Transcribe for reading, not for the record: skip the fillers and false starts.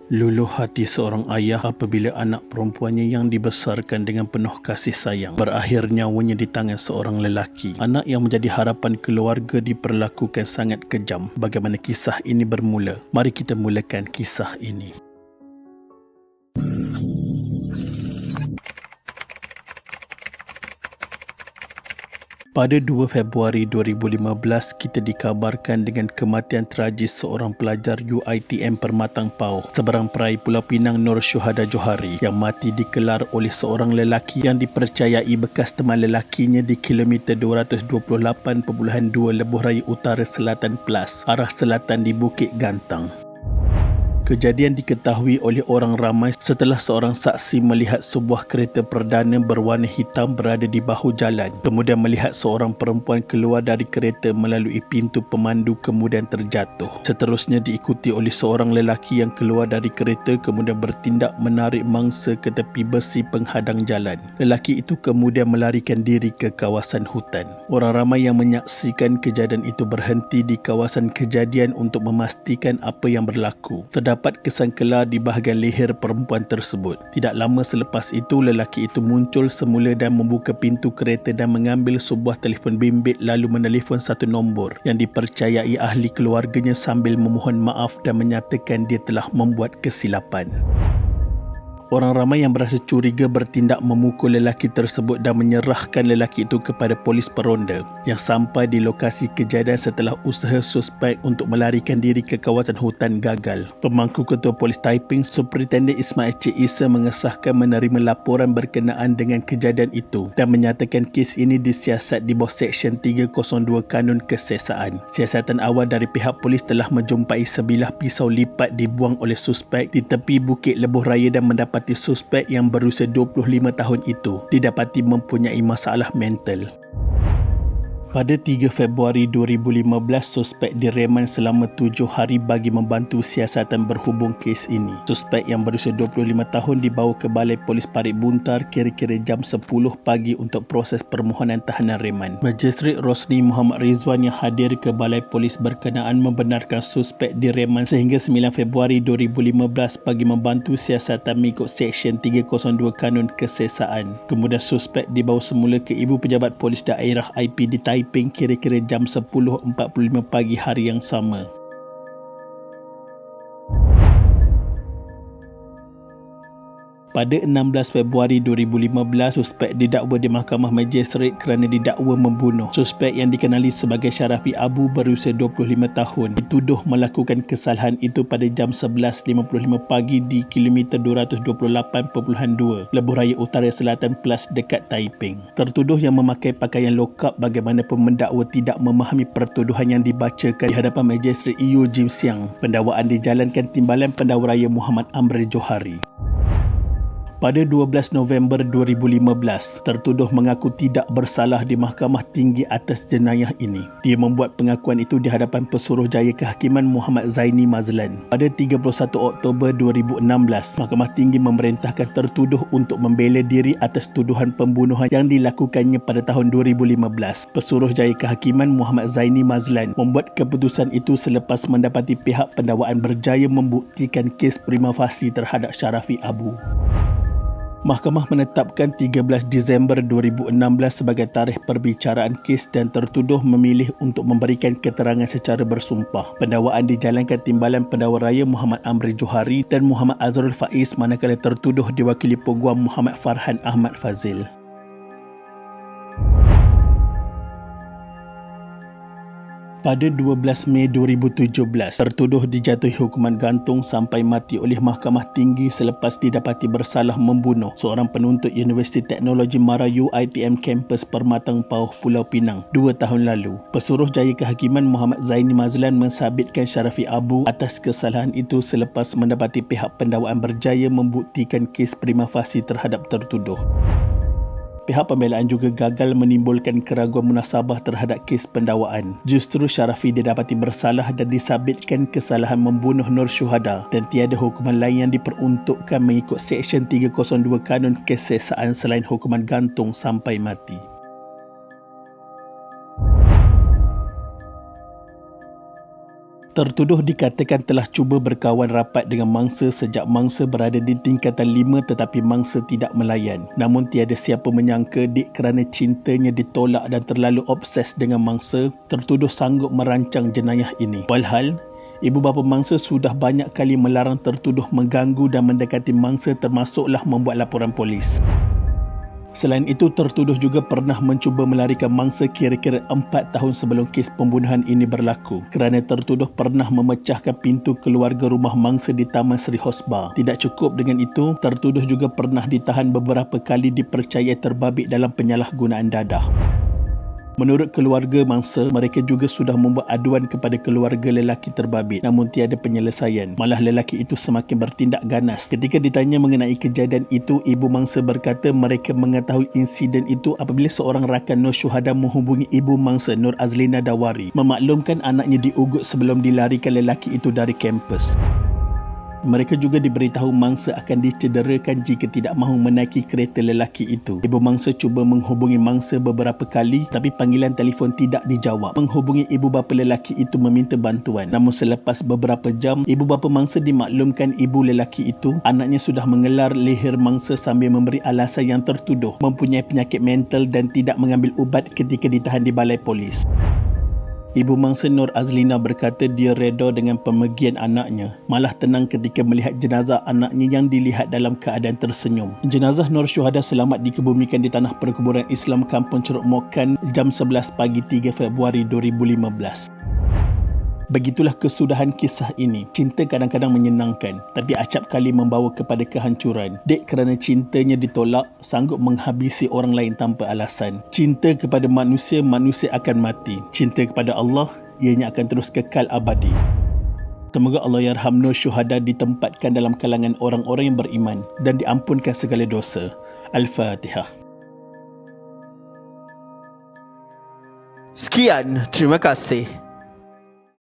Luluh hati seorang ayah apabila anak perempuannya yang dibesarkan dengan penuh kasih sayang berakhir nyawanya di tangan seorang lelaki. Anak yang menjadi harapan keluarga diperlakukan sangat kejam. Bagaimana kisah ini bermula? Mari kita mulakan kisah ini. Pada 2 Februari 2015, kita dikabarkan dengan kematian tragis seorang pelajar UiTM Permatang Pau, seberang perai Pulau Pinang, Nur Syuhada Johari, yang mati dikelar oleh seorang lelaki yang dipercayai bekas teman lelakinya di kilometer 228.2 Lebuh Raya Utara Selatan Plus, arah selatan di Bukit Gantang. Kejadian diketahui oleh orang ramai setelah seorang saksi melihat sebuah kereta perdana berwarna hitam berada di bahu jalan, kemudian melihat seorang perempuan keluar dari kereta melalui pintu pemandu kemudian terjatuh. Seterusnya diikuti oleh seorang lelaki yang keluar dari kereta kemudian bertindak menarik mangsa ke tepi besi penghadang jalan. Lelaki itu kemudian melarikan diri ke kawasan hutan. Orang ramai yang menyaksikan kejadian itu berhenti di kawasan kejadian untuk memastikan apa yang berlaku. Terdapat kesan kelar di bahagian leher perempuan tersebut. Tidak lama selepas itu, lelaki itu muncul semula dan membuka pintu kereta dan mengambil sebuah telefon bimbit lalu menelefon satu nombor yang dipercayai ahli keluarganya sambil memohon maaf dan menyatakan dia telah membuat kesilapan. Orang ramai yang berasa curiga bertindak memukul lelaki tersebut dan menyerahkan lelaki itu kepada polis peronda yang sampai di lokasi kejadian setelah usaha suspek untuk melarikan diri ke kawasan hutan gagal. Pemangku Ketua Polis Taiping, Superintendent Ismail Cik Isa mengesahkan menerima laporan berkenaan dengan kejadian itu dan menyatakan kes ini disiasat di bawah Seksyen 302 Kanun Kesesaan. Siasatan awal dari pihak polis telah menjumpai sebilah pisau lipat dibuang oleh suspek di tepi Bukit Lebuh Raya dan mendapati suspek yang berusia 25 tahun itu didapati mempunyai masalah mental. Pada 3 Februari 2015, suspek direman selama 7 hari bagi membantu siasatan berhubung kes ini. Suspek yang berusia 25 tahun dibawa ke Balai Polis Parit Buntar kira-kira jam 10 pagi untuk proses permohonan tahanan reman. Magistrate Rosni Muhammad Rizwan yang hadir ke Balai Polis berkenaan membenarkan suspek direman sehingga 9 Februari 2015 bagi membantu siasatan mengikut Seksyen 302 Kanun Kesesaan. Kemudian suspek dibawa semula ke Ibu Pejabat Polis Daerah IP di Taiping kira-kira jam 10.45 pagi hari yang sama. Pada 16 Februari 2015, suspek didakwa di Mahkamah Magistrate kerana didakwa membunuh. Suspek yang dikenali sebagai Syarafi Abu berusia 25 tahun dituduh melakukan kesalahan itu pada jam 11.55 pagi di kilometer 228.2 Lebuh Raya Utara Selatan Plus dekat Taiping. Tertuduh yang memakai pakaian lokap bagaimanapun mendakwa tidak memahami pertuduhan yang dibacakan di hadapan Magistrate EU Jim Siang. Pendakwaan dijalankan Timbalan Pendakwa Raya Muhammad Amri Johari. Pada 12 November 2015, tertuduh mengaku tidak bersalah di Mahkamah Tinggi atas jenayah ini. Dia membuat pengakuan itu di hadapan Pesuruhjaya Kehakiman Muhammad Zaini Mazlan. Pada 31 Oktober 2016, Mahkamah Tinggi memerintahkan tertuduh untuk membela diri atas tuduhan pembunuhan yang dilakukannya pada tahun 2015. Pesuruhjaya Kehakiman Muhammad Zaini Mazlan membuat keputusan itu selepas mendapati pihak pendakwaan berjaya membuktikan kes prima facie terhadap Syarafi Abu. Mahkamah menetapkan 13 Disember 2016 sebagai tarikh perbicaraan kes dan tertuduh memilih untuk memberikan keterangan secara bersumpah. Pendakwaan dijalankan Timbalan Pendakwa Raya Muhammad Amri Johari dan Muhammad Azrul Faiz manakala tertuduh diwakili Peguam Muhammad Farhan Ahmad Fazil. Pada 12 Mei 2017, tertuduh dijatuhi hukuman gantung sampai mati oleh Mahkamah Tinggi selepas didapati bersalah membunuh seorang penuntut Universiti Teknologi Mara UiTM kampus Permatang Pau, Pulau Pinang 2 tahun lalu. Pesuruhjaya Kehakiman Muhammad Zaini Mazlan mensabitkan Syarafi Abu atas kesalahan itu selepas mendapati pihak pendakwaan berjaya membuktikan kes prima facie terhadap tertuduh. Pihak pembelaan juga gagal menimbulkan keraguan munasabah terhadap kes pendakwaan. Justru Syarafi didapati bersalah dan disabitkan kesalahan membunuh Nur Syuhada dan tiada hukuman lain yang diperuntukkan mengikut Seksyen 302 Kanun Kesesaan selain hukuman gantung sampai mati. Tertuduh dikatakan telah cuba berkawan rapat dengan mangsa sejak mangsa berada di tingkatan 5 tetapi mangsa tidak melayan. Namun tiada siapa menyangka dik kerana cintanya ditolak dan terlalu obses dengan mangsa, tertuduh sanggup merancang jenayah ini. Walhal, ibu bapa mangsa sudah banyak kali melarang tertuduh mengganggu dan mendekati mangsa termasuklah membuat laporan polis. Selain itu, tertuduh juga pernah mencuba melarikan mangsa kira-kira 4 tahun sebelum kes pembunuhan ini berlaku kerana tertuduh pernah memecahkan pintu keluarga rumah mangsa di Taman Seri Hosba. Tidak cukup dengan itu, tertuduh juga pernah ditahan beberapa kali dipercayai terbabit dalam penyalahgunaan dadah. Menurut keluarga mangsa, mereka juga sudah membuat aduan kepada keluarga lelaki terbabit namun tiada penyelesaian. Malah lelaki itu semakin bertindak ganas. Ketika ditanya mengenai kejadian itu, ibu mangsa berkata mereka mengetahui insiden itu apabila seorang rakan Nur Syuhada menghubungi ibu mangsa Nur Azlina Dawari memaklumkan anaknya diugut sebelum dilarikan lelaki itu dari kampus. Mereka juga diberitahu mangsa akan dicederakan jika tidak mahu menaiki kereta lelaki itu. Ibu mangsa cuba menghubungi mangsa beberapa kali tapi panggilan telefon tidak dijawab. Menghubungi ibu bapa lelaki itu meminta bantuan. Namun selepas beberapa jam, ibu bapa mangsa dimaklumkan ibu lelaki itu anaknya sudah mengelar leher mangsa sambil memberi alasan yang tertuduh mempunyai penyakit mental dan tidak mengambil ubat ketika ditahan di balai polis. Ibu mangsa Nur Azlina berkata dia reda dengan pemergian anaknya, malah tenang ketika melihat jenazah anaknya yang dilihat dalam keadaan tersenyum. Jenazah Nur Syuhada selamat dikebumikan di Tanah Perkuburan Islam Kampung Ceruk Mokan jam 11 pagi 3 Februari 2015. Begitulah kesudahan kisah ini. Cinta kadang-kadang menyenangkan, tapi acap kali membawa kepada kehancuran. Dek kerana cintanya ditolak, sanggup menghabisi orang lain tanpa alasan. Cinta kepada manusia, manusia akan mati. Cinta kepada Allah, ianya akan terus kekal abadi. Semoga Allah yarham Nur Syuhada ditempatkan dalam kalangan orang-orang yang beriman dan diampunkan segala dosa. Al-Fatihah. Sekian, terima kasih.